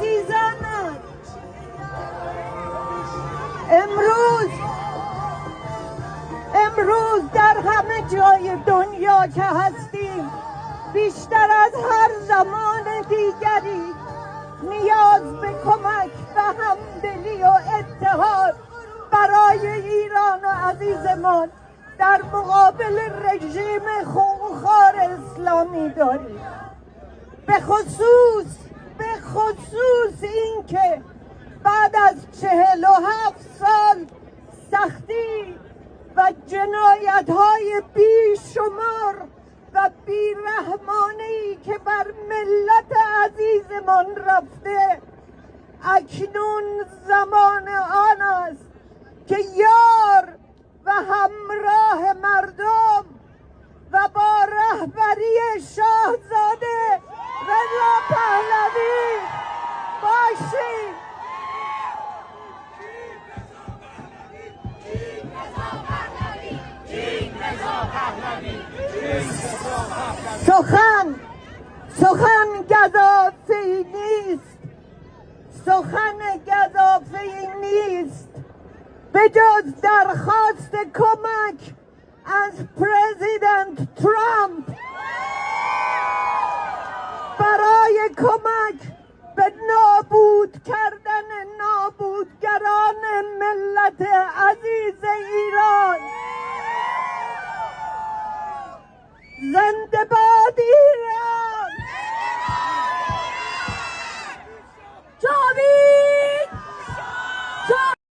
عزیزان، امروز در همه جای دنیا که هستیم بیشتر از هر زمان دیگری نیاز به کمک و همدلی و اتحاد برای ایران و عزیزمان در مقابل رژیم خونخوار اسلامی داریم. به خصوص این که بعد از 47 سال سختی و جنایت‌های بیشمار و بیرحمانه‌ای که بر ملت عزیزمان رفته، اکنون زمان آن است که یار و همراه مردم و با رهبری شاهزاده رضا پهلوی باشیم. سخن گزافه‌ای نیست به جز درخواست کمک از پرزیدنت ترامپ برای کمک به نابود کردن نابودگران ملت عزیز ایران. زنده باد ایران!